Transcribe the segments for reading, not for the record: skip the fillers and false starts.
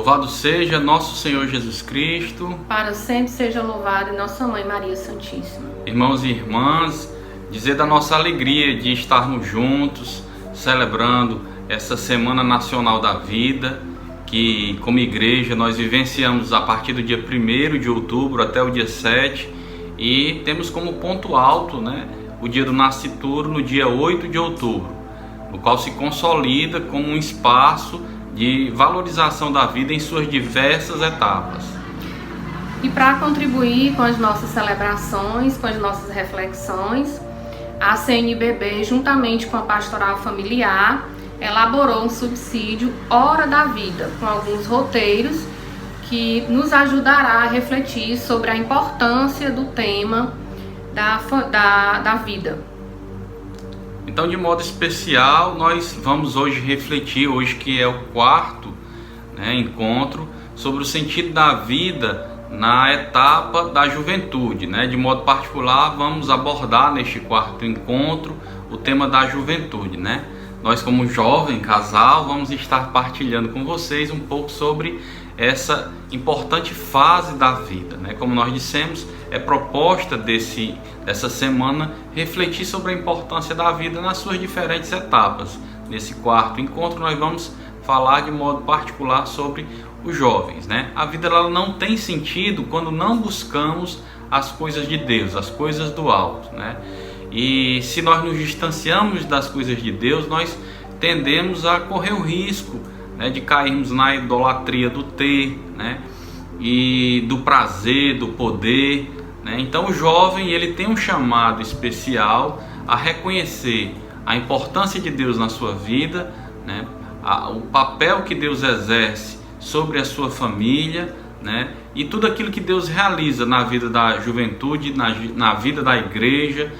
Louvado seja nosso Senhor Jesus Cristo. Para sempre seja louvado nossa Mãe Maria Santíssima. Irmãos e irmãs, dizer da nossa alegria de estarmos juntos, celebrando essa Semana Nacional da Vida, que como igreja nós vivenciamos a partir do dia 1º de outubro até o dia 7, e temos como ponto alto, o dia do nascituro no dia 8 de outubro, no qual se consolida como um espaço de valorização da vida em suas diversas etapas. E para contribuir com as nossas celebrações, com as nossas reflexões, a CNBB, juntamente com a Pastoral Familiar, elaborou um subsídio Hora da Vida, com alguns roteiros que nos ajudará a refletir sobre a importância do tema da vida. Então, de modo especial, nós vamos hoje refletir, hoje que é o quarto encontro, sobre o sentido da vida na etapa da juventude. De modo particular, vamos abordar neste quarto encontro o tema da juventude. Nós, como jovem casal, vamos estar partilhando com vocês um pouco sobre essa importante fase da vida. Como nós dissemos, é proposta dessa semana refletir sobre a importância da vida nas suas diferentes etapas. Nesse quarto encontro nós vamos falar de modo particular sobre os jovens. A vida ela não tem sentido quando não buscamos as coisas de Deus, as coisas do alto. E se nós nos distanciamos das coisas de Deus, nós tendemos a correr o risco de cairmos na idolatria do ter, e do prazer, do poder. Então o jovem ele tem um chamado especial a reconhecer a importância de Deus na sua vida, o papel que Deus exerce sobre a sua família, e tudo aquilo que Deus realiza na vida da juventude, na vida da igreja,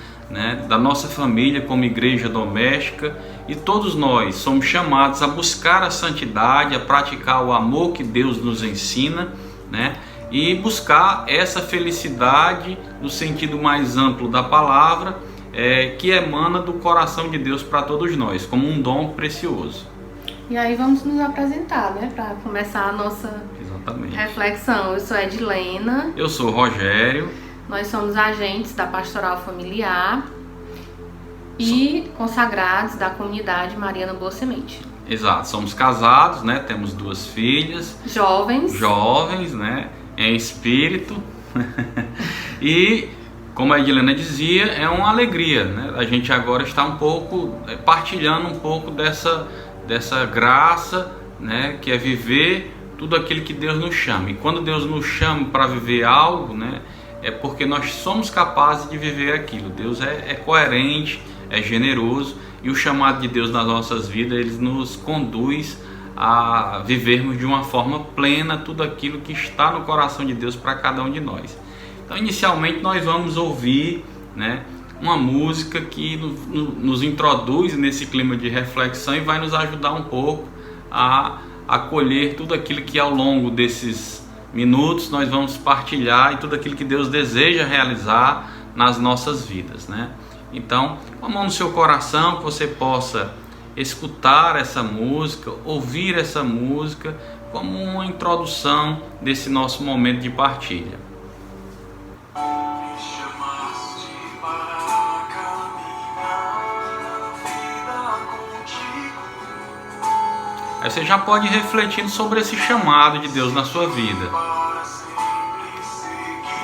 da nossa família como igreja doméstica. E todos nós somos chamados a buscar a santidade, a praticar o amor que Deus nos ensina, e buscar essa felicidade no sentido mais amplo da palavra, que emana do coração de Deus para todos nós, como um dom precioso. E aí vamos nos apresentar, para começar a nossa reflexão. Eu sou Edilena. Eu sou Rogério. Nós somos agentes da Pastoral Familiar e consagrados da comunidade Mariana Boa Semente. Exato, somos casados, temos 2 filhas. Jovens, em espírito. E, como a Edilena dizia, é uma alegria, A gente agora está um pouco partilhando um pouco dessa graça, que é viver tudo aquilo que Deus nos chama. E quando Deus nos chama para viver algo, é porque nós somos capazes de viver aquilo. Deus é coerente, é generoso, e o chamado de Deus nas nossas vidas, ele nos conduz a vivermos de uma forma plena tudo aquilo que está no coração de Deus para cada um de nós. Então, inicialmente, nós vamos ouvir uma música que nos introduz nesse clima de reflexão e vai nos ajudar um pouco a acolher tudo aquilo que ao longo desses minutos nós vamos partilhar e tudo aquilo que Deus deseja realizar nas nossas vidas. Então, com a mão no seu coração, que você possa escutar essa música, ouvir essa música como uma introdução desse nosso momento de partilha. Aí você já pode ir refletindo sobre esse chamado de Deus na sua vida.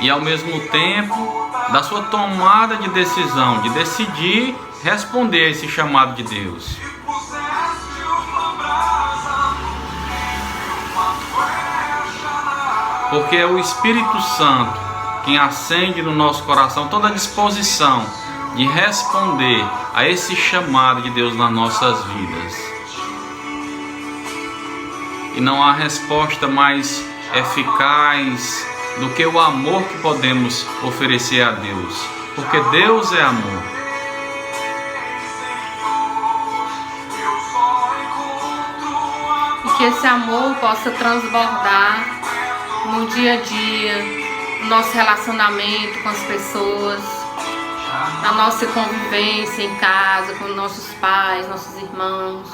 E ao mesmo tempo, da sua tomada de decisão, de decidir responder a esse chamado de Deus. Porque é o Espírito Santo quem acende no nosso coração toda a disposição de responder a esse chamado de Deus nas nossas vidas. E não há resposta mais eficaz do que o amor que podemos oferecer a Deus, porque Deus é amor. E que esse amor possa transbordar no dia a dia, no nosso relacionamento com as pessoas, na nossa convivência em casa, com nossos pais, nossos irmãos,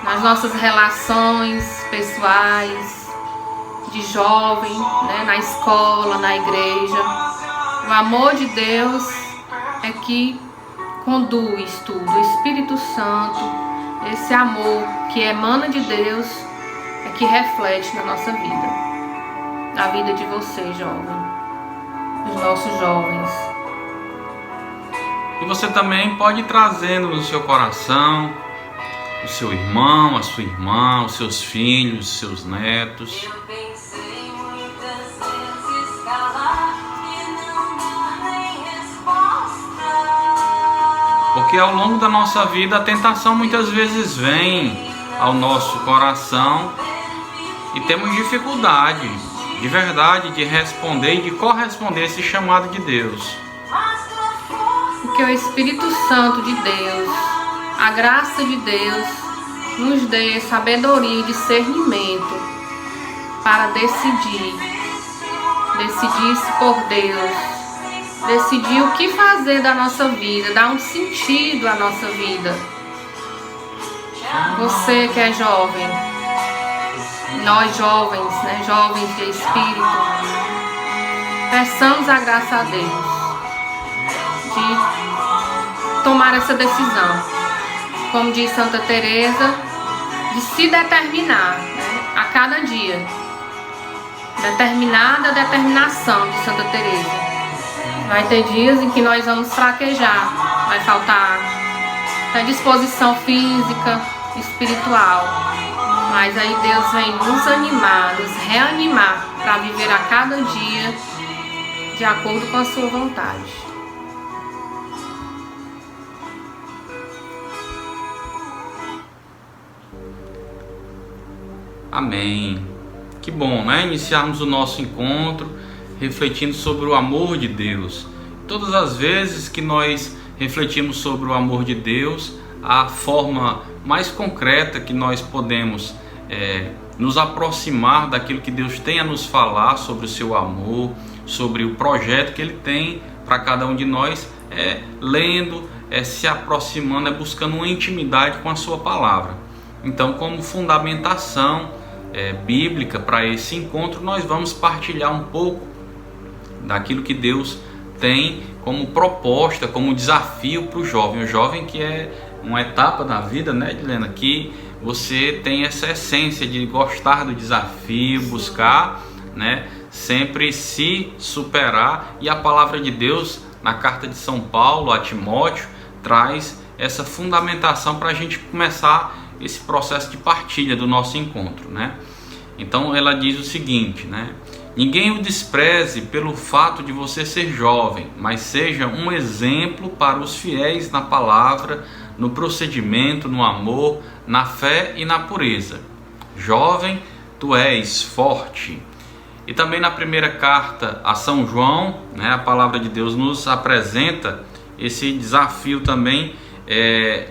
nas nossas relações pessoais, de jovem, né, na escola, na igreja. O amor de Deus é que conduz tudo. O Espírito Santo, esse amor que emana de Deus, é que reflete na nossa vida, na vida de você, jovem, dos nossos jovens. E você também pode ir trazendo no seu coração o seu irmão, a sua irmã, os seus filhos, os seus netos. Eu pensei muitas vezes calar e não dar nem resposta. Porque ao longo da nossa vida a tentação muitas vezes vem ao nosso coração e temos dificuldade de verdade de responder e de corresponder a esse chamado de Deus. Que o Espírito Santo de Deus, a graça de Deus, nos dê sabedoria e discernimento para decidir-se por Deus, decidir o que fazer da nossa vida, dar um sentido à nossa vida. Você que é jovem, nós jovens, né, jovens de espírito, peçamos a graça a Deus de tomar essa decisão, como diz Santa Teresa, de se determinar, né, a cada dia. Determinada determinação de Santa Teresa. Vai ter dias em que nós vamos fraquejar, vai faltar até disposição física, espiritual. Mas aí Deus vem nos animar, nos reanimar para viver a cada dia de acordo com a sua vontade. Amém. Que bom, né? Iniciarmos o nosso encontro refletindo sobre o amor de Deus. Todas as vezes que nós refletimos sobre o amor de Deus, a forma mais concreta que nós podemos nos aproximar daquilo que Deus tem a nos falar sobre o seu amor, sobre o projeto que Ele tem para cada um de nós, é lendo, se aproximando, buscando uma intimidade com a sua palavra. Então, como fundamentação bíblica para esse encontro, nós vamos partilhar um pouco daquilo que Deus tem como proposta, como desafio para o jovem que é uma etapa da vida, né, Edilena, que você tem essa essência de gostar do desafio, buscar, né, sempre se superar, e a palavra de Deus na carta de São Paulo a Timóteo traz essa fundamentação para a gente começar esse processo de partilha do nosso encontro, né? Então ela diz o seguinte, né? Ninguém o despreze pelo fato de você ser jovem, mas seja um exemplo para os fiéis na palavra, no procedimento, no amor, na fé e na pureza. Jovem, tu és forte. E também na primeira carta a São João, né, a palavra de Deus nos apresenta esse desafio também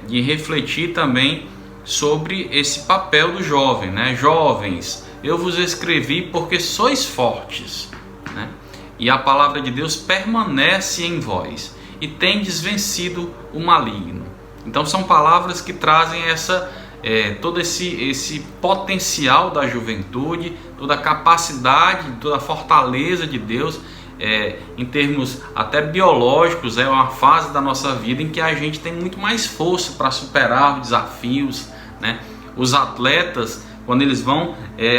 de refletir também sobre esse papel do jovem, né? Jovens, eu vos escrevi porque sois fortes, né? E a palavra de Deus permanece em vós e tendes vencido o maligno. Então são palavras que trazem todo esse potencial da juventude, toda a capacidade, toda a fortaleza de Deus, em termos até biológicos. É uma fase da nossa vida em que a gente tem muito mais força para superar os desafios, né? Os atletas, quando eles vão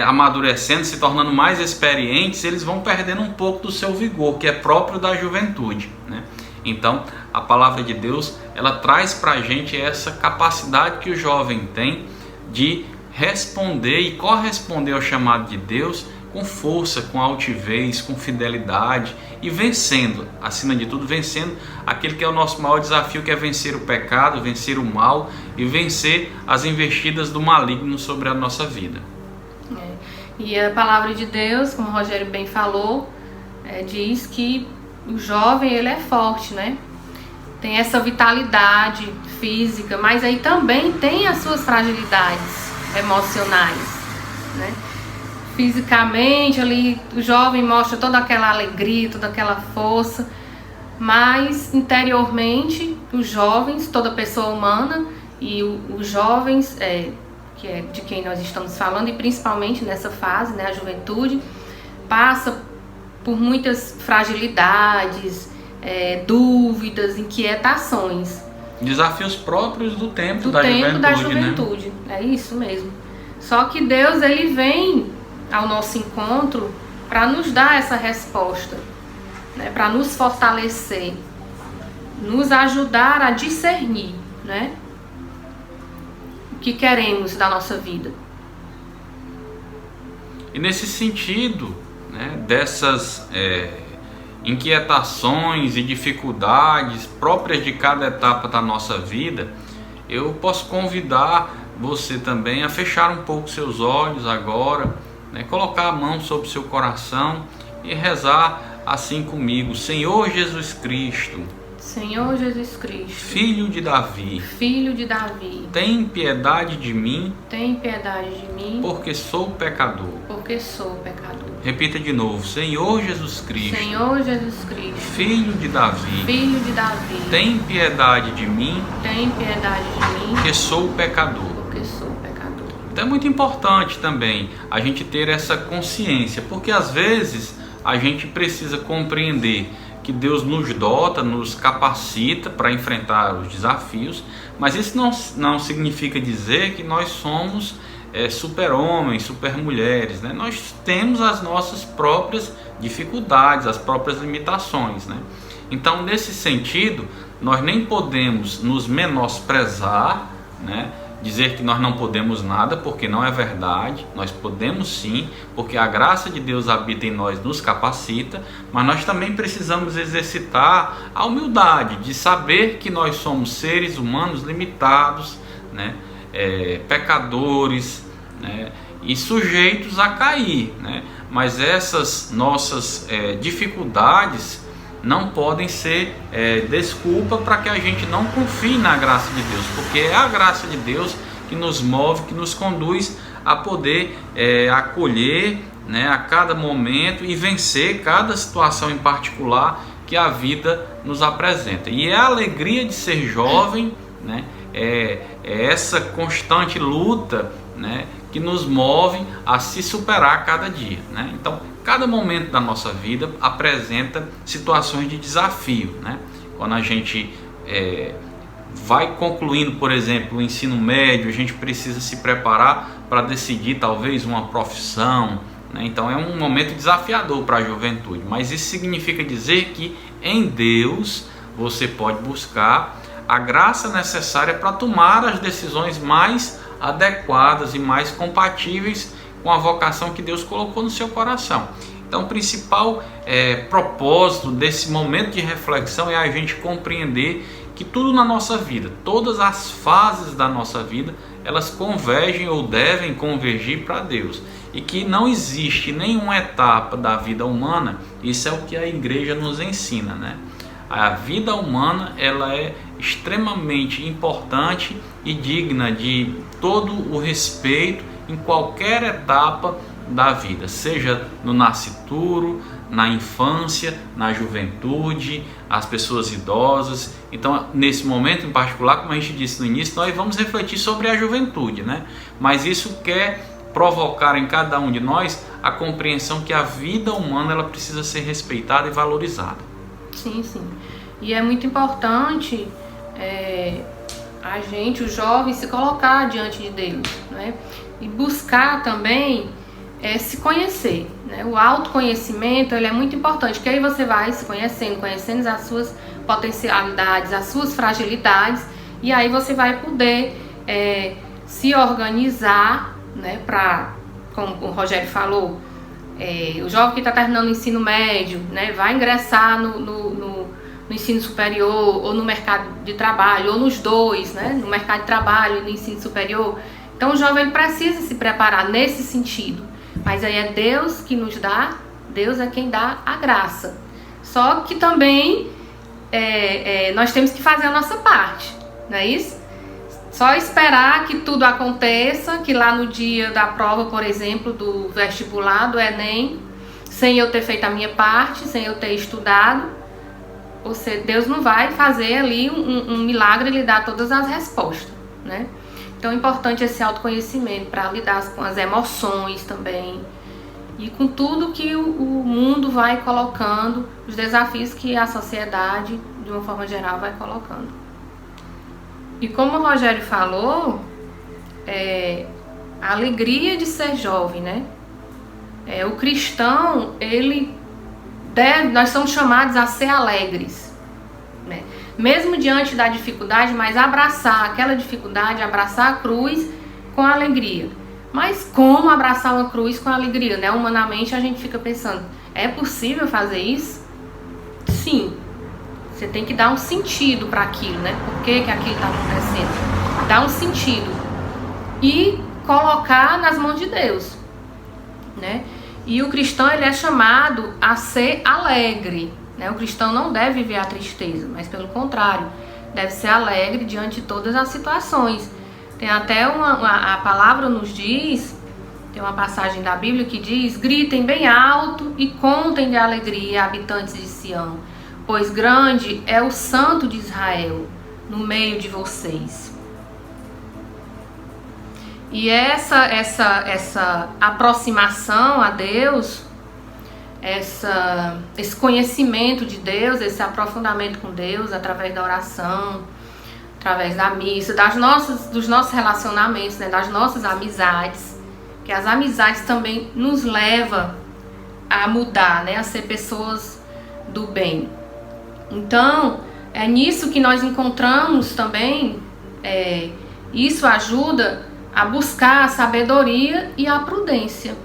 amadurecendo, se tornando mais experientes, eles vão perdendo um pouco do seu vigor, que é próprio da juventude, né? Então a palavra de Deus, ela traz para a gente essa capacidade que o jovem tem de responder e corresponder ao chamado de Deus com força, com altivez, com fidelidade e vencendo, acima de tudo, vencendo aquele que é o nosso maior desafio, que é vencer o pecado, vencer o mal e vencer as investidas do maligno sobre a nossa vida. E a palavra de Deus, como o Rogério bem falou, diz que o jovem, ele é forte, né? Tem essa vitalidade física, mas aí também tem as suas fragilidades emocionais, né? Fisicamente ali o jovem mostra toda aquela alegria, toda aquela força, mas interiormente os jovens, toda pessoa humana e os jovens, que é de quem nós estamos falando, e principalmente nessa fase, né, a juventude, passa por muitas fragilidades, dúvidas, inquietações. Desafios próprios do tempo da juventude, né? É isso mesmo. Só que Deus, ele vem ao nosso encontro para nos dar essa resposta, né? Para nos fortalecer, nos ajudar a discernir, né? O que queremos da nossa vida. E nesse sentido, né, dessas inquietações e dificuldades próprias de cada etapa da nossa vida, eu posso convidar você também a fechar um pouco seus olhos agora, né, colocar a mão sobre o seu coração e rezar assim comigo: Senhor Jesus Cristo, Senhor Jesus Cristo, Filho de Davi, tem piedade de mim, porque sou pecador. Repita de novo: Senhor Jesus Cristo, Filho de Davi, tem piedade de mim, porque sou pecador. Então é muito importante também a gente ter essa consciência, porque às vezes a gente precisa compreender que Deus nos dota, nos capacita para enfrentar os desafios, mas isso não significa dizer que nós somos super-homens, super-mulheres, né? Nós temos as nossas próprias dificuldades, as próprias limitações, né? Então, nesse sentido, nós nem podemos nos menosprezar, né? Dizer que nós não podemos nada, porque não é verdade. Nós podemos sim, porque a graça de Deus habita em nós, nos capacita, mas nós também precisamos exercitar a humildade de saber que nós somos seres humanos limitados, né? Pecadores, né? E sujeitos a cair, né? Mas essas nossas dificuldades não podem ser desculpa para que a gente não confie na graça de Deus, porque é a graça de Deus que nos move, que nos conduz a poder acolher, né, a cada momento e vencer cada situação em particular que a vida nos apresenta. E é a alegria de ser jovem, né, é essa constante luta, né, que nos move a se superar a cada dia, né? Então, cada momento da nossa vida apresenta situações de desafio, né? Quando a gente vai concluindo, por exemplo, o ensino médio, a gente precisa se preparar para decidir talvez uma profissão, né? Então é um momento desafiador para a juventude, mas isso significa dizer que em Deus você pode buscar a graça necessária para tomar as decisões mais adequadas e mais compatíveis com a vocação que Deus colocou no seu coração. Então, o principal propósito desse momento de reflexão é a gente compreender que tudo na nossa vida, todas as fases da nossa vida, elas convergem ou devem convergir para Deus. E que não existe nenhuma etapa da vida humana, isso é o que a igreja nos ensina, né? A vida humana, ela é extremamente importante e digna de todo o respeito em qualquer etapa da vida, seja no nascituro, na infância, na juventude, as pessoas idosas. Então, nesse momento em particular, como a gente disse no início, nós vamos refletir sobre a juventude, né? Mas isso quer provocar em cada um de nós a compreensão que a vida humana, ela precisa ser respeitada e valorizada. Sim, sim. E é muito importante a gente, os jovens, se colocar diante de Deus, né? E buscar também se conhecer, né? O autoconhecimento, ele é muito importante, porque aí você vai se conhecendo as suas potencialidades, as suas fragilidades, e aí você vai poder se organizar, né? Para, como o Rogério falou, o jovem que está terminando o ensino médio, né? Vai ingressar no ensino superior, ou no mercado de trabalho, ou nos dois, né? No mercado de trabalho e no ensino superior. Então o jovem, ele precisa se preparar nesse sentido. Mas aí é Deus que nos dá, Deus é quem dá a graça. Só que também nós temos que fazer a nossa parte, não é isso? Só esperar que tudo aconteça, que lá no dia da prova, por exemplo, do vestibular, do Enem, sem eu ter feito a minha parte, sem eu ter estudado, Deus não vai fazer ali um milagre e lhe dar todas as respostas, né? Então é importante esse autoconhecimento para lidar com as emoções também. e com tudo que o mundo vai colocando, os desafios que a sociedade, de uma forma geral, vai colocando. E como o Rogério falou, a alegria de ser jovem, né? O cristão, nós somos chamados a ser alegres, né? Mesmo diante da dificuldade, mas abraçar aquela dificuldade, abraçar a cruz com alegria. Mas como abraçar uma cruz com alegria, né? Humanamente a gente fica pensando, é possível fazer isso? Sim. Você tem que dar um sentido para aquilo, né? Por que aquilo está acontecendo? Dar um sentido. E colocar nas mãos de Deus, né? E o cristão, ele é chamado a ser alegre, né? O cristão não deve viver a tristeza, mas pelo contrário, deve ser alegre diante de todas as situações. Tem até a palavra nos diz, tem uma passagem da Bíblia que diz: gritem bem alto e contem de alegria, habitantes de Sião, pois grande é o Santo de Israel no meio de vocês. E essa aproximação a Deus, esse conhecimento de Deus, esse aprofundamento com Deus através da oração, através da missa, dos nossos relacionamentos, né, das nossas amizades, que as amizades também nos levam a mudar, né, a ser pessoas do bem. Então, é nisso que nós encontramos também, isso ajuda a buscar a sabedoria e a prudência.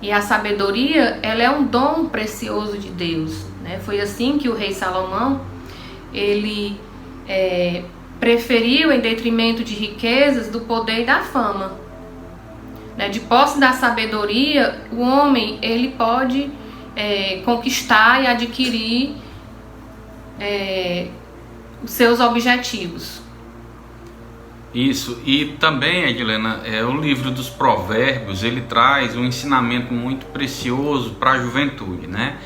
E a sabedoria, ela é um dom precioso de Deus, né? Foi assim que o rei Salomão, ele preferiu, em detrimento de riquezas, do poder e da fama, né? De posse da sabedoria, o homem, ele pode conquistar e adquirir os seus objetivos. Isso, e também, Edilena, o livro dos Provérbios, ele traz um ensinamento muito precioso para a juventude, né?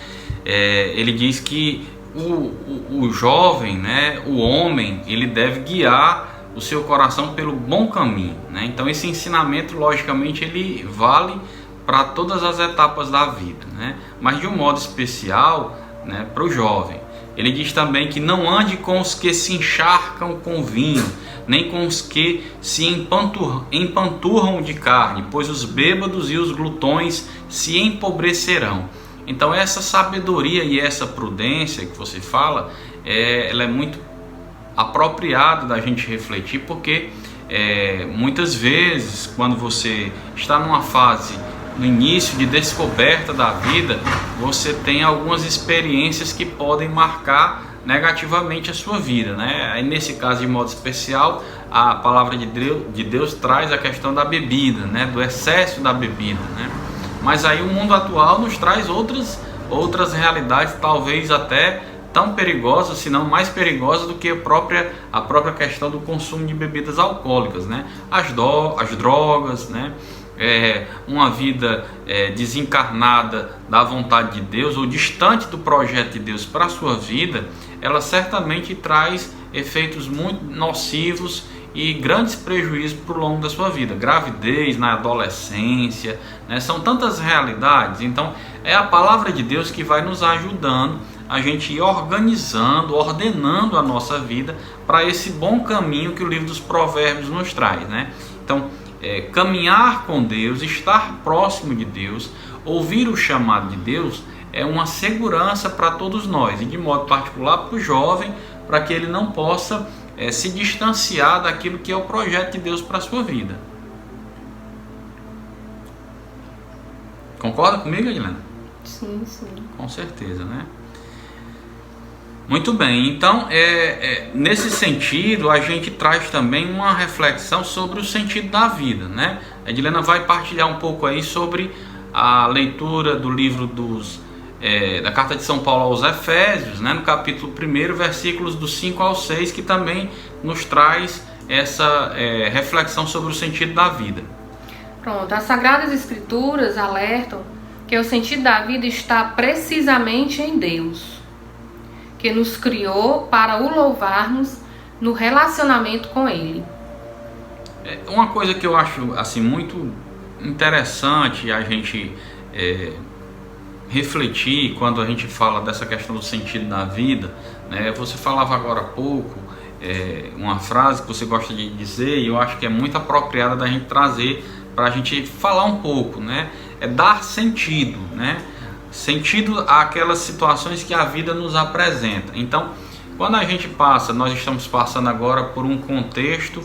Ele diz que o jovem, né, o homem, ele deve guiar o seu coração pelo bom caminho, né? Então esse ensinamento, logicamente, ele vale para todas as etapas da vida, né? Mas de um modo especial, né, para o jovem. Ele diz também que não ande com os que se encharcam com vinho, nem com os que se empanturram de carne, pois os bêbados e os glutões se empobrecerão. Então essa sabedoria e essa prudência que você fala, ela é muito apropriada da gente refletir, porque muitas vezes quando você está numa fase no início de descoberta da vida, você tem algumas experiências que podem marcar negativamente a sua vida, né? Aí, nesse caso, de modo especial, a palavra de Deus traz a questão da bebida, né? Do excesso da bebida, né? Mas aí o mundo atual nos traz outras realidades, talvez até tão perigosas, se não mais perigosas do que a própria questão do consumo de bebidas alcoólicas, né? As drogas, né? Uma vida desencarnada da vontade de Deus ou distante do projeto de Deus para a sua vida, ela certamente traz efeitos muito nocivos e grandes prejuízos para o longo da sua vida. Gravidez na adolescência, né? São tantas realidades. Então é a palavra de Deus que vai nos ajudando a gente ir organizando, ordenando a nossa vida para esse bom caminho que o livro dos Provérbios nos traz, né? Então caminhar com Deus, estar próximo de Deus, ouvir o chamado de Deus é uma segurança para todos nós, e de modo particular para o jovem, para que ele não possa se distanciar daquilo que é o projeto de Deus para a sua vida. Concorda comigo, Edilena? Sim, sim. Com certeza, né? Muito bem, então nesse sentido a gente traz também uma reflexão sobre o sentido da vida, né? A Edilena vai partilhar um pouco aí sobre a leitura do livro da carta de São Paulo aos Efésios, né? No capítulo 1, versículos do 5 ao 6, que também nos traz essa reflexão sobre o sentido da vida. Pronto, as Sagradas Escrituras alertam que o sentido da vida está precisamente em Deus, que nos criou para o louvarmos no relacionamento com Ele. Uma coisa que eu acho assim muito interessante a gente refletir quando a gente fala dessa questão do sentido da vida, né? Você falava agora há pouco uma frase que você gosta de dizer, e eu acho que é muito apropriada da gente trazer para a gente falar um pouco, né? É dar sentido, né? Sentido àquelas situações que a vida nos apresenta. Então, quando a gente nós estamos passando agora por um contexto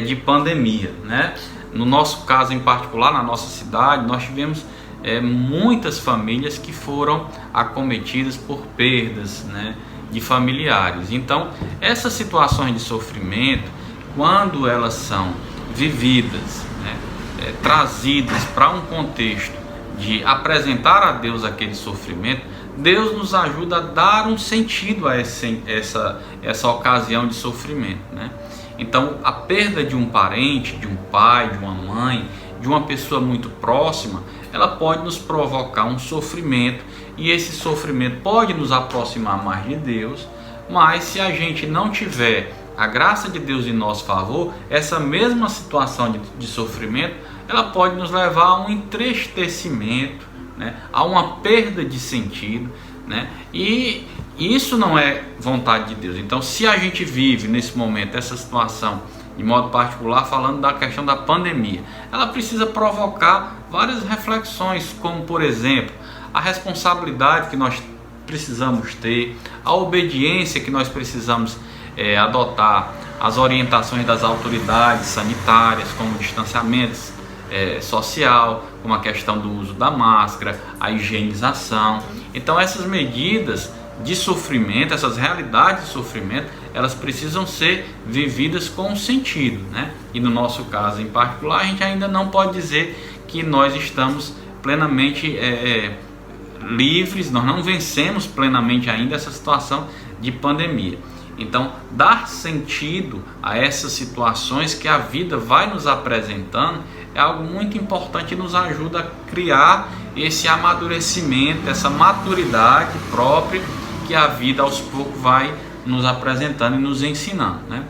de pandemia, né? No nosso caso em particular, na nossa cidade, nós tivemos muitas famílias que foram acometidas por perdas, né, de familiares. Então, essas situações de sofrimento, quando elas são vividas, né, trazidas para um contexto de apresentar a Deus aquele sofrimento, Deus nos ajuda a dar um sentido a essa ocasião de sofrimento, né? Então, a perda de um parente, de um pai, de uma mãe, de uma pessoa muito próxima, ela pode nos provocar um sofrimento, e esse sofrimento pode nos aproximar mais de Deus, mas se a gente não tiver a graça de Deus em nosso favor, essa mesma situação de sofrimento, ela pode nos levar a um entristecimento, né, a uma perda de sentido, né, e isso não é vontade de Deus. Então, se a gente vive nesse momento essa situação, de modo particular, falando da questão da pandemia, ela precisa provocar várias reflexões, como por exemplo, a responsabilidade que nós precisamos ter, a obediência que nós precisamos adotar, as orientações das autoridades sanitárias, como o distanciamento social, como a questão do uso da máscara, a higienização. Então, essas medidas de sofrimento, essas realidades de sofrimento, elas precisam ser vividas com sentido, né? E no nosso caso em particular, a gente ainda não pode dizer que nós estamos plenamente livres, nós não vencemos plenamente ainda essa situação de pandemia. Então, dar sentido a essas situações que a vida vai nos apresentando é algo muito importante e nos ajuda a criar esse amadurecimento, essa maturidade própria que a vida aos poucos vai nos apresentando e nos ensinando, né?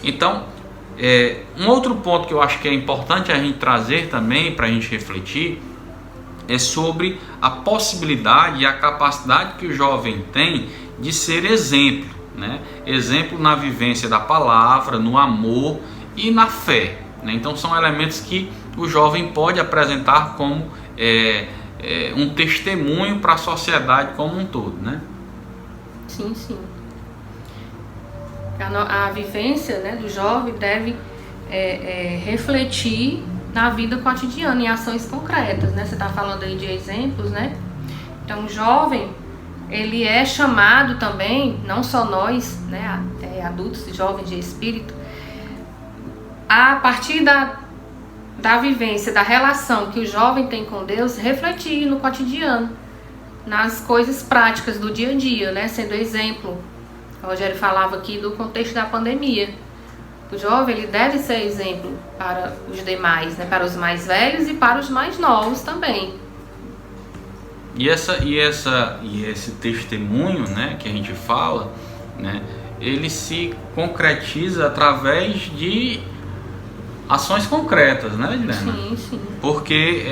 Então, um outro ponto que eu acho que é importante a gente trazer também para a gente refletir é sobre a possibilidade e a capacidade que o jovem tem de ser exemplo, né? Exemplo na vivência da palavra, no amor e na fé, né? Então são elementos que o jovem pode apresentar como um testemunho para a sociedade como um todo, né? Sim, sim. A vivência, né, do jovem deve refletir na vida cotidiana, em ações concretas, né? Você está falando aí de exemplos, né? Então, o jovem, ele é chamado também, não só nós, né, adultos e jovens de espírito, a partir da vivência, da relação que o jovem tem com Deus, refletir no cotidiano, nas coisas práticas do dia a dia, né? Sendo exemplo. O Rogério falava aqui do contexto da pandemia. O jovem, ele deve ser exemplo para os demais, né? Para os mais velhos e para os mais novos também. E esse testemunho, né, que a gente fala, né, ele se concretiza através de ações concretas, né, Edilena? Sim, sim. Porque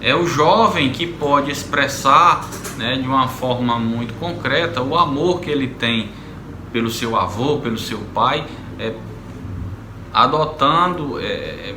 é o jovem que pode expressar, né, de uma forma muito concreta o amor que ele tem pelo seu avô, pelo seu pai, adotando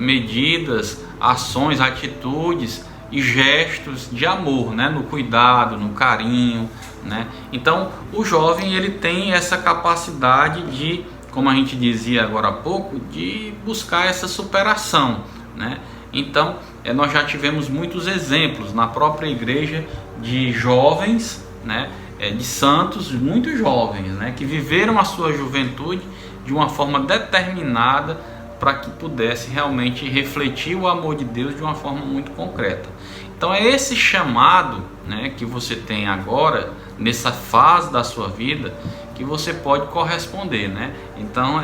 medidas, ações, atitudes e gestos de amor, né, no cuidado, no carinho, né? Então o jovem, ele tem essa capacidade de, como a gente dizia agora há pouco, de buscar essa superação, né? Então nós já tivemos muitos exemplos na própria igreja de jovens, né, de santos muito jovens, né, que viveram a sua juventude de uma forma determinada para que pudesse realmente refletir o amor de Deus de uma forma muito concreta. Então é esse chamado, né, que você tem agora, nessa fase da sua vida, que você pode corresponder, né? Então,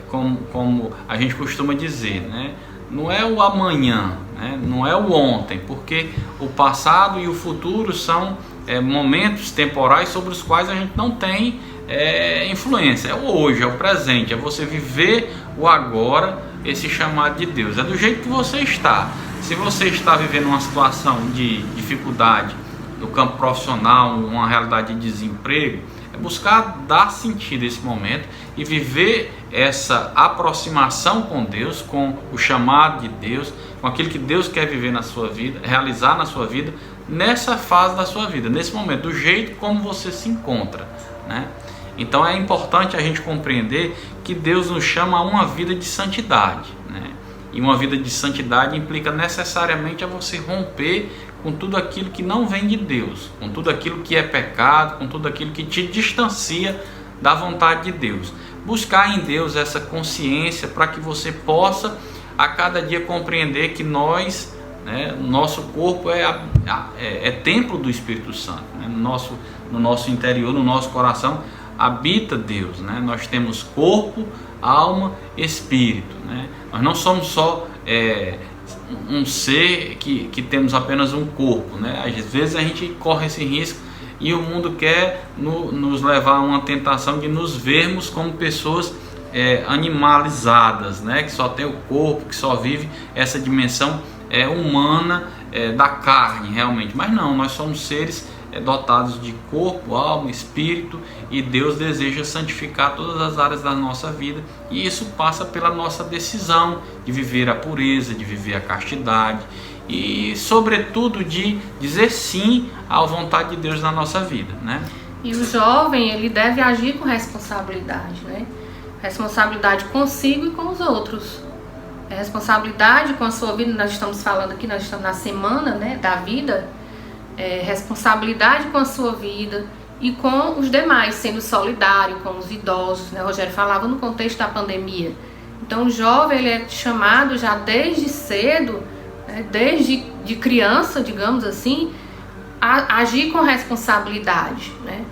como a gente costuma dizer, né, não é o amanhã, né, não é o ontem, porque o passado e o futuro são momentos temporais sobre os quais a gente não tem influência. É o hoje, é o presente, é você viver o agora, esse chamado de Deus. É do jeito que você está, Se você está vivendo uma situação de dificuldade no campo profissional, uma realidade de desemprego, é buscar dar sentido a esse momento e viver essa aproximação com Deus, com o chamado de Deus, com aquilo que Deus quer viver na sua vida, realizar na sua vida, nessa fase da sua vida, nesse momento, do jeito como você se encontra, né? Então é importante a gente compreender que Deus nos chama a uma vida de santidade, né? E uma vida de santidade implica necessariamente a você romper com tudo aquilo que não vem de Deus, com tudo aquilo que é pecado, com tudo aquilo que te distancia da vontade de Deus. Buscar em Deus essa consciência para que você possa a cada dia compreender que nós, né, nosso corpo é templo do Espírito Santo, né? No nosso interior, no nosso coração habita Deus, né? Nós temos corpo, alma, espírito, né? Nós não somos só um ser que temos apenas um corpo, né? Às vezes a gente corre esse risco e o mundo quer nos levar a uma tentação de nos vermos como pessoas animalizadas, né? Que só tem o corpo, que só vive essa dimensão humana da carne realmente, mas não, nós somos seres dotados de corpo, alma, espírito, e Deus deseja santificar todas as áreas da nossa vida, e isso passa pela nossa decisão de viver a pureza, de viver a castidade e sobretudo de dizer sim à vontade de Deus na nossa vida, né? E o jovem, ele deve agir com responsabilidade, né? Responsabilidade consigo e com os outros. Responsabilidade com a sua vida, nós estamos falando aqui, nós estamos na semana, né, da vida. Responsabilidade com a sua vida e com os demais, sendo solidário com os idosos, né? O Rogério falava no contexto da pandemia. Então o jovem, ele é chamado já desde cedo, né, desde de criança, digamos assim, a agir com responsabilidade, né?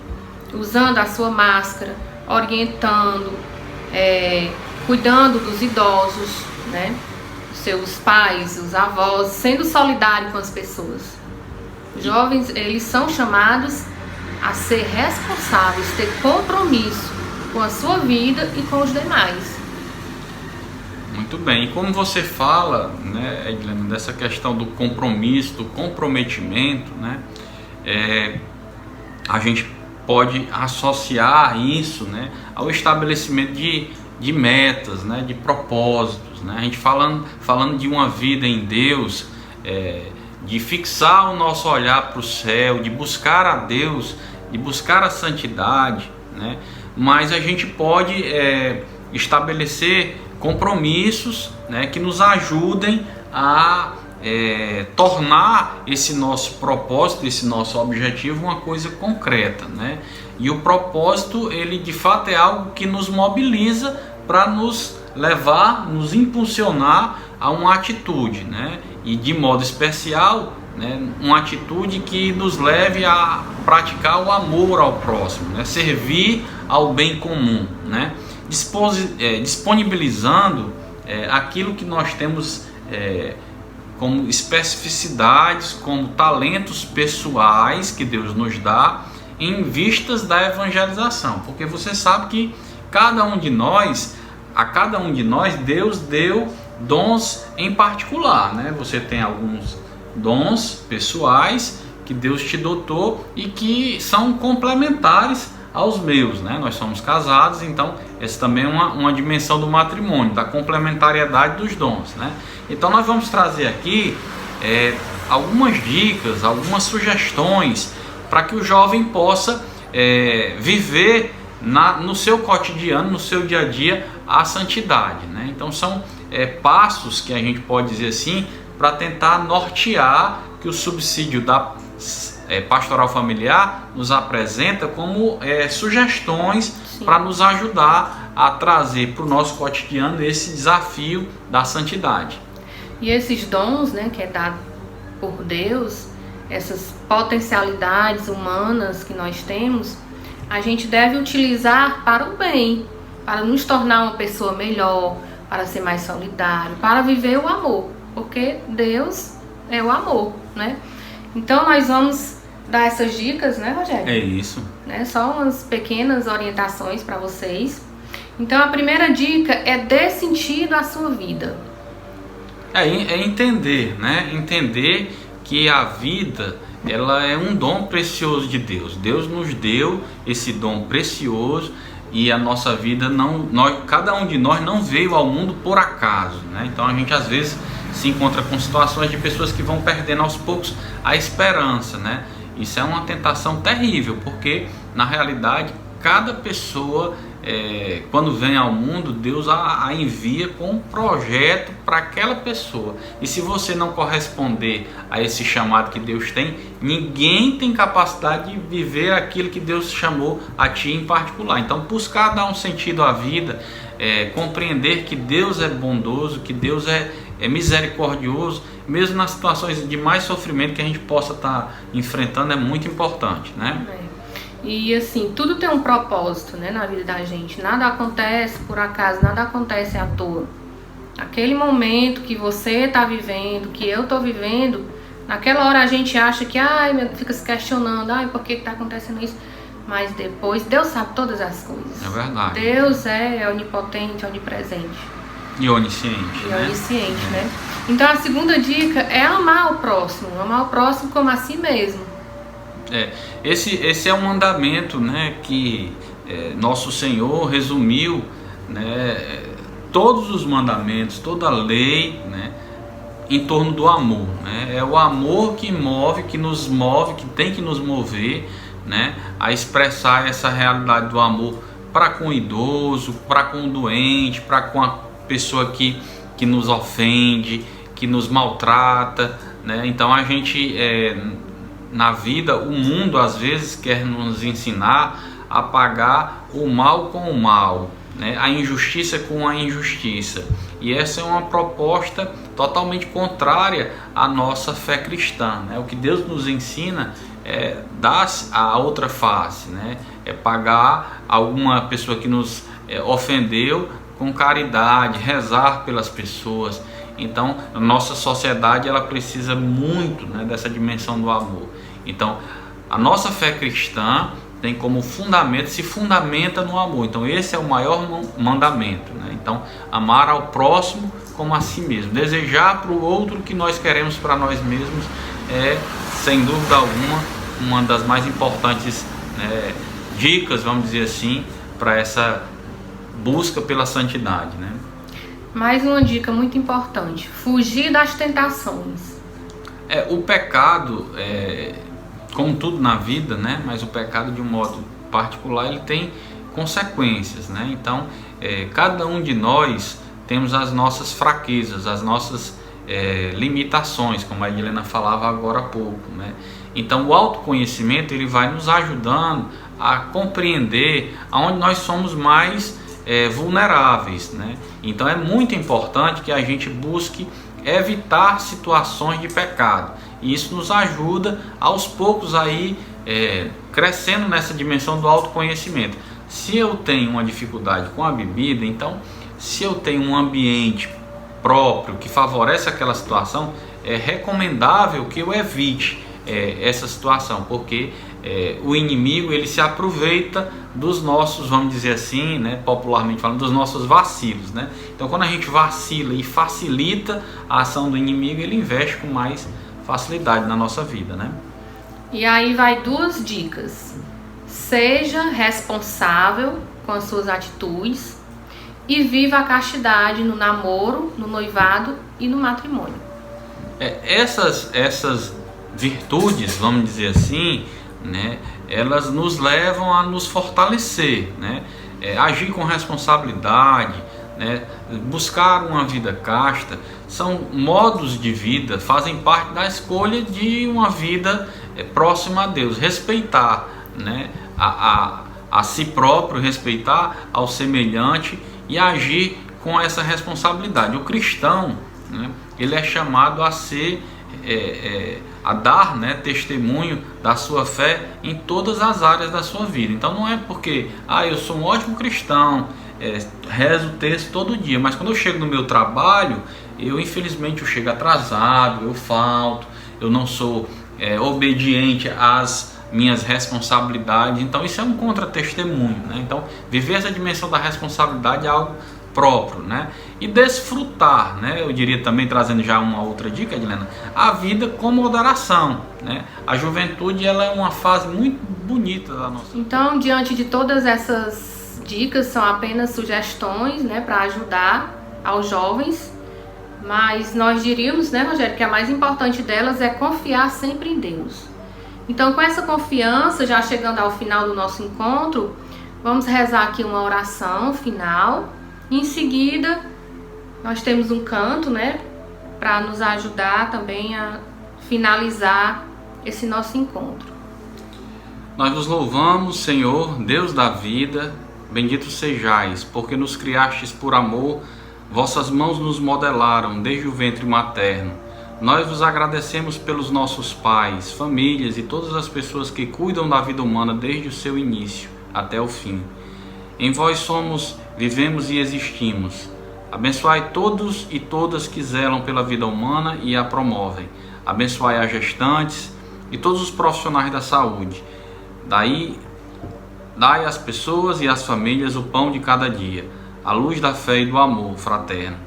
Usando a sua máscara, orientando, cuidando dos idosos, né? Seus pais, os avós, sendo solidário com as pessoas. Jovens, eles são chamados a ser responsáveis, ter compromisso com a sua vida e com os demais. Muito bem, e como você fala, né, Edilene, dessa questão do compromisso, do comprometimento, né, a gente pode associar isso, né, ao estabelecimento de metas, né, de propósitos, né? A gente falando de uma vida em Deus, de fixar o nosso olhar para o céu, de buscar a Deus, de buscar a santidade, né? Mas a gente pode estabelecer compromissos, né, que nos ajudem a tornar esse nosso propósito, esse nosso objetivo uma coisa concreta, né? E o propósito, ele de fato é algo que nos mobiliza para nos levar, nos impulsionar a uma atitude, né? E de modo especial, né, uma atitude que nos leve a praticar o amor ao próximo, né? Servir ao bem comum, né? Disponibilizando aquilo que nós temos como especificidades, como talentos pessoais que Deus nos dá em vistas da evangelização, porque você sabe que a cada um de nós Deus deu dons em particular, né? Você tem alguns dons pessoais que Deus te dotou e que são complementares aos meus, né? Nós somos casados, então essa também é uma dimensão do matrimônio, da complementariedade dos dons, né? Então nós vamos trazer aqui algumas dicas, algumas sugestões para que o jovem possa viver no seu cotidiano, no seu dia a dia, a santidade, né? Então são passos que a gente pode dizer assim para tentar nortear que o subsídio da pastoral familiar nos apresenta como sugestões para nos ajudar a trazer para o nosso cotidiano esse desafio da santidade. E esses dons, né, que é dado por Deus, essas potencialidades humanas que nós temos, a gente deve utilizar para o bem, para nos tornar uma pessoa melhor, para ser mais solidário, para viver o amor, porque Deus é o amor, né? Então nós vamos dar essas dicas, né, Rogério? É isso. Né? Só umas pequenas orientações para vocês. Então a primeira dica é dê sentido à sua vida. É entender, né? Entender que a vida, ela é um dom precioso de Deus. Deus nos deu esse dom precioso e a nossa vida cada um de nós não veio ao mundo por acaso, né? Então a gente às vezes se encontra com situações de pessoas que vão perdendo aos poucos a esperança, né? Isso é uma tentação terrível, porque na realidade cada pessoa, quando vem ao mundo, Deus a envia com um projeto para aquela pessoa. E se você não corresponder a esse chamado que Deus tem, ninguém tem capacidade de viver aquilo que Deus chamou a ti em particular. Então buscar dar um sentido à vida, compreender que Deus é bondoso, que Deus é misericordioso, mesmo nas situações de mais sofrimento que a gente possa estar enfrentando, é muito importante, né? E assim, tudo tem um propósito, né, na vida da gente. Nada acontece por acaso, nada acontece à toa. Aquele momento que você está vivendo, que eu estou vivendo, naquela hora a gente acha que, fica se questionando, por que está acontecendo isso? Mas depois, Deus sabe todas as coisas. É verdade. Deus é onipotente, onipresente. E onisciente, né? Onisciente, né? Então a segunda dica é amar o próximo como a si mesmo. Esse é um mandamento, né, que nosso Senhor resumiu, né, todos os mandamentos, toda a lei, né, em torno do amor, né? É o amor que move, que nos move, que tem que nos mover, né, a expressar essa realidade do amor para com o idoso, para com o doente, para com a pessoa que nos ofende, que nos maltrata, né? Então a gente na vida, o mundo às vezes quer nos ensinar a pagar o mal com o mal, né? A injustiça com a injustiça. E essa é uma proposta totalmente contrária à nossa fé cristã, né? O que Deus nos ensina é dar a outra face, né? É pagar alguma pessoa que nos ofendeu com caridade, rezar pelas pessoas. Então, a nossa sociedade, ela precisa muito, né, dessa dimensão do amor. Então, a nossa fé cristã tem como fundamento, se fundamenta no amor. Então, esse é o maior mandamento, né? Então, amar ao próximo como a si mesmo. Desejar para o outro o que nós queremos para nós mesmos é, sem dúvida alguma, uma das mais importantes dicas, vamos dizer assim, para essa busca pela santidade, né? Mais uma dica muito importante: fugir das tentações. O pecado, como tudo na vida, né? Mas o pecado, de um modo particular, ele tem consequências, né? Então, cada um de nós temos as nossas fraquezas, as nossas limitações, como a Edilena falava agora há pouco, né? Então, o autoconhecimento, ele vai nos ajudando a compreender aonde nós somos mais vulneráveis, né? Então é muito importante que a gente busque evitar situações de pecado, e isso nos ajuda aos poucos aí crescendo nessa dimensão do autoconhecimento. Se eu tenho uma dificuldade com a bebida, então se eu tenho um ambiente próprio que favorece aquela situação, é recomendável que eu evite essa situação, porque o inimigo, ele se aproveita dos nossos, vamos dizer assim, né, popularmente falando, dos nossos vacilos, né? Então, quando a gente vacila e facilita a ação do inimigo, ele investe com mais facilidade na nossa vida, né? E aí vai duas dicas: seja responsável com as suas atitudes e viva a castidade no namoro, no noivado e no matrimônio. Essas virtudes, vamos dizer assim, né, elas nos levam a nos fortalecer, né? Agir com responsabilidade, né? Buscar uma vida casta, são modos de vida, fazem parte da escolha de uma vida próxima a Deus. Respeitar, né, a si próprio, respeitar ao semelhante e agir com essa responsabilidade. O cristão, né, ele é chamado a ser a dar, né, testemunho da sua fé em todas as áreas da sua vida. Então não é porque eu sou um ótimo cristão, rezo o texto todo dia, mas quando eu chego no meu trabalho, infelizmente eu chego atrasado, eu falto, eu não sou obediente às minhas responsabilidades. Então isso é um contra-testemunho, né? Então viver essa dimensão da responsabilidade é algo próprio, né? E desfrutar, né? Eu diria também, trazendo já uma outra dica, Edilena, a vida com moderação, né? A juventude, ela é uma fase muito bonita da nossa vida. Então, diante de todas essas dicas, são apenas sugestões, né, para ajudar aos jovens, mas nós diríamos, né, Rogério, que a mais importante delas é confiar sempre em Deus. Então, com essa confiança, já chegando ao final do nosso encontro, vamos rezar aqui uma oração final. Em seguida, nós temos um canto, né, para nos ajudar também a finalizar esse nosso encontro. Nós vos louvamos, Senhor, Deus da vida, bendito sejais, porque nos criastes por amor, vossas mãos nos modelaram desde o ventre materno. Nós vos agradecemos pelos nossos pais, famílias e todas as pessoas que cuidam da vida humana desde o seu início até o fim. Em vós somos, vivemos e existimos. Abençoai todos e todas que zelam pela vida humana e a promovem. Abençoai as gestantes e todos os profissionais da saúde. Dai às pessoas e às famílias o pão de cada dia, a luz da fé e do amor fraterno.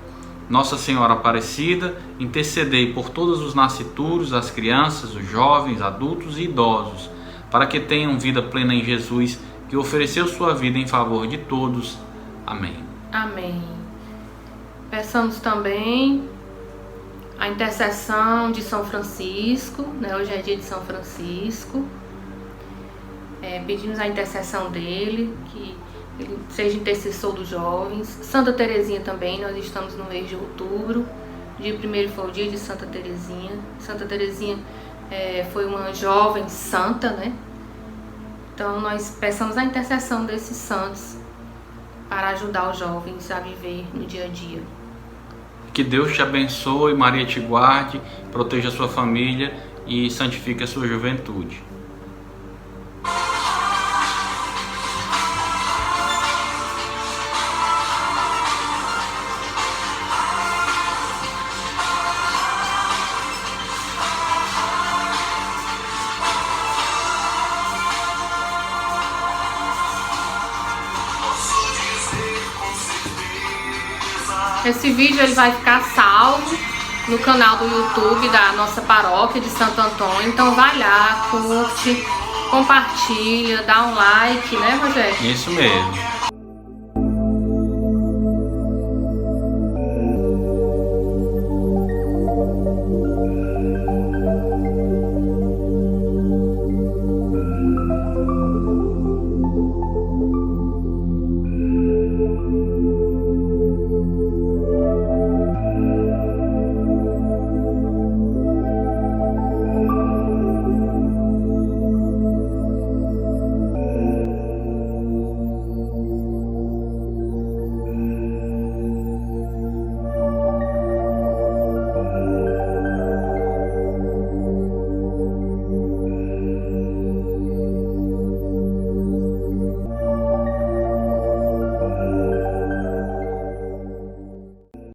Nossa Senhora Aparecida, intercedei por todos os nascituros, as crianças, os jovens, adultos e idosos, para que tenham vida plena em Jesus, que ofereceu sua vida em favor de todos. Amém. Amém. Peçamos também a intercessão de São Francisco, né? Hoje é dia de São Francisco. Pedimos a intercessão dele, que ele seja intercessor dos jovens. Santa Teresinha também, nós estamos no mês de outubro. Dia 1º foi o dia de Santa Teresinha. Santa Teresinha foi uma jovem santa, né? Então nós peçamos a intercessão desses santos para ajudar os jovens a viver no dia a dia. Que Deus te abençoe, Maria te guarde, proteja a sua família e santifique a sua juventude. Esse vídeo ele vai ficar salvo no canal do YouTube da nossa paróquia de Santo Antônio. Então vai lá, curte, compartilha, dá um like, né, Rogério? Isso mesmo.